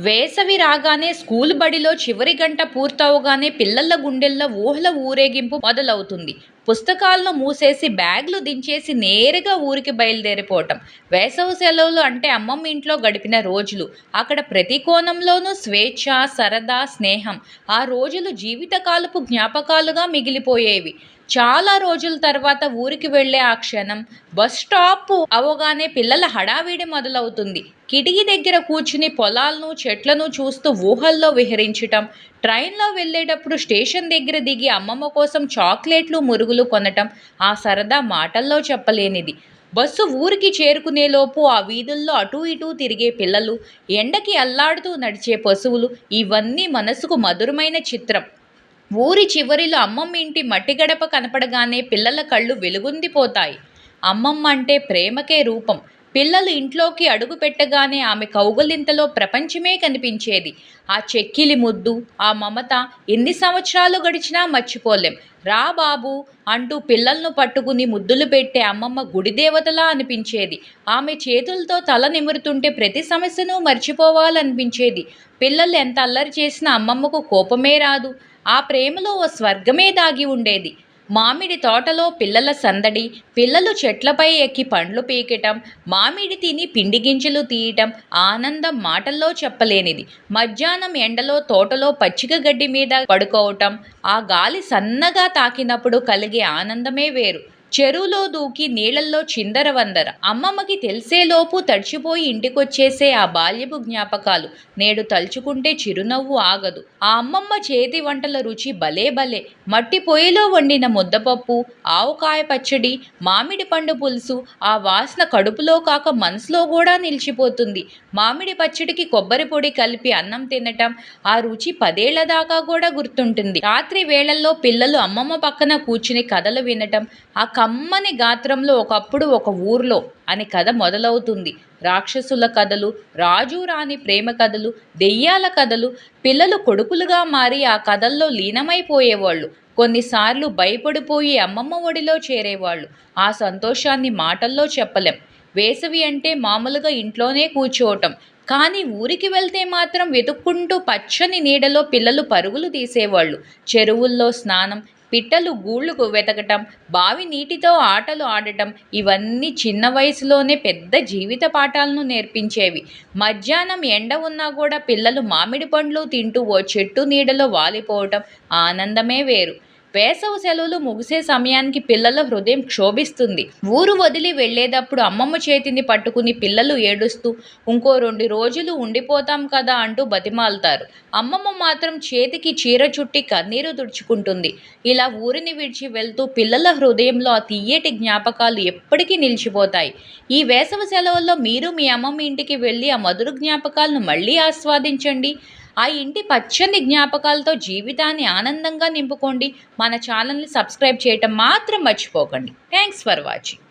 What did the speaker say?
వేసవి రాగానే స్కూలు బడిలో చివరి గంట పూర్తవగానే పిల్లల గుండెల్లో ఊహల ఊరేగింపు మొదలవుతుంది. పుస్తకాలను మూసేసి బ్యాగ్లు దించేసి నేరుగా ఊరికి బయలుదేరిపోవటం. వేసవి సెలవులు అంటే అమ్మమ్మ ఇంట్లో గడిపిన రోజులు. అక్కడ ప్రతి కోణంలోనూ స్వేచ్ఛ, సరదా, స్నేహం. ఆ రోజులు జీవితకాలపు జ్ఞాపకాలుగా మిగిలిపోయేవి. చాలా రోజుల తర్వాత ఊరికి వెళ్ళే ఆ క్షణం, బస్ స్టాప్ అవగానే పిల్లల హడావిడి మొదలవుతుంది. కిటికీ దగ్గర కూర్చుని పొలాలను, చెట్లను చూస్తూ ఊహల్లో విహరించటం, ట్రైన్లో వెళ్ళేటప్పుడు స్టేషన్ దగ్గర దిగి అమ్మమ్మ కోసం చాక్లెట్లు, మురుగులు కొనటం, ఆ సరదా మాటల్లో చెప్పలేనిది. బస్సు ఊరికి చేరుకునేలోపు ఆ వీధుల్లో అటూ ఇటూ తిరిగే పిల్లలు, ఎండకి అల్లాడుతూ నడిచే పశువులు, ఇవన్నీ మనసుకు మధురమైన చిత్రం. ఊరి చివరిలో అమ్మమ్మ ఇంటి మట్టి గడప కనపడగానే పిల్లల కళ్ళు వెలుగొందిపోతాయి. అమ్మమ్మ అంటే ప్రేమకే రూపం. పిల్లలు ఇంట్లోకి అడుగు పెట్టగానే ఆమె కౌగిలింతలో ప్రపంచమే కనిపించేది. ఆ చెక్కిలి ముద్దు, ఆ మమత ఎన్ని సంవత్సరాలు గడిచినా మర్చిపోలేం. రా బాబు అంటూ పిల్లలను పట్టుకుని ముద్దులు పెట్టే అమ్మమ్మ గుడిదేవతలా అనిపించేది. ఆమె చేతులతో తల నిమురుతుంటే ప్రతి సమస్యను మర్చిపోవాలనిపించేది. పిల్లలు ఎంత అల్లరి చేసినా అమ్మమ్మకు కోపమే రాదు. ఆ ప్రేమలో ఓ స్వర్గమే దాగి ఉండేది. మామిడి తోటలో పిల్లల సందడి, పిల్లలు చెట్లపై ఎక్కి పండ్లు పీకటం, మామిడి తిని పిండి గింజలు తీయటం, ఆనందం మాటల్లో చెప్పలేనిది. మధ్యాహ్నం ఎండలో తోటలో పచ్చిక గడ్డి మీద పడుకోవటం, ఆ గాలి సన్నగా తాకినప్పుడు కలిగే ఆనందమే వేరు. చెరువులో దూకి నీళ్ళల్లో చిందరవందర. అమ్మమ్మకి తెలిసేలోపు తడిచిపోయి ఇంటికొచ్చేసే ఆ బాల్యపు జ్ఞాపకాలు నేడు తలుచుకుంటే చిరునవ్వు ఆగదు. ఆ అమ్మమ్మ చేతి వంటల రుచి భలే భలే. మట్టి పొయ్యిలో వండిన ముద్దపప్పు, ఆవకాయ పచ్చడి, మామిడి పండు పులుసు, ఆ వాసన కడుపులో కాక మనసులో కూడా నిలిచిపోతుంది. మామిడి పచ్చడికి కొబ్బరి పొడి కలిపి అన్నం తినటం, ఆ రుచి 10 ఏళ్ల దాకా కూడా గుర్తుంటుంది. రాత్రి వేళల్లో పిల్లలు అమ్మమ్మ పక్కన కూర్చుని కథలు వినటం, ఆ కమ్మని గాత్రంలో ఒకప్పుడు ఒక ఊర్లో అని కథ మొదలవుతుంది. రాక్షసుల కథలు, రాజు రాణి ప్రేమ కథలు, దెయ్యాల కథలు. పిల్లలు కొడుకులుగా మారి ఆ కథల్లో లీనమైపోయేవాళ్ళు. కొన్నిసార్లు భయపడిపోయి అమ్మమ్మ ఒడిలో చేరేవాళ్ళు. ఆ సంతోషాన్ని మాటల్లో చెప్పలేం. వేసవి అంటే మామూలుగా ఇంట్లోనే కూర్చోవటం. కానీ ఊరికి వెళ్తే మాత్రం వెతుక్కుంటూ పచ్చని నీడలో పిల్లలు పరుగులు తీసేవాళ్ళు. చెరువుల్లో స్నానం, పిట్టలు గూళ్ళు వెతకటం, బావి నీటితో ఆటలు ఆడటం, ఇవన్నీ చిన్న వయసులోనే పెద్ద జీవిత పాఠాలను నేర్పించేవి. మధ్యాహ్నం ఎండ ఉన్నా కూడా పిల్లలు మామిడి పండ్లు తింటూ ఓ చెట్టు నీడలో వాలిపోవటం ఆనందమే వేరు. వేసవి సెలవులు ముగిసే సమయానికి పిల్లల హృదయం క్షోభిస్తుంది. ఊరు వదిలి వెళ్ళేటప్పుడు అమ్మమ్మ చేతిని పట్టుకుని పిల్లలు ఏడుస్తూ ఇంకో 2 రోజులు ఉండిపోతాం కదా అంటూ బతిమాలుతారు. అమ్మమ్మ మాత్రం చేతికి చీర చుట్టి కన్నీరు తుడుచుకుంటుంది. ఇలా ఊరిని విడిచి వెళ్తూ పిల్లల హృదయంలో ఆ తియ్యటి జ్ఞాపకాలు ఎప్పటికీ నిలిచిపోతాయి. ఈ వేసవి సెలవుల్లో మీరు మీ అమ్మమ్మ ఇంటికి వెళ్ళి ఆ మధుర జ్ఞాపకాలను మళ్ళీ ఆస్వాదించండి. ఆ ఇంటి పచ్చని జ్ఞాపకాలతో జీవితాన్ని ఆనందంగా నింపుకోండి. మన ఛానల్ని సబ్స్క్రైబ్ చేయటం మాత్రం మర్చిపోకండి. Thanks for watching.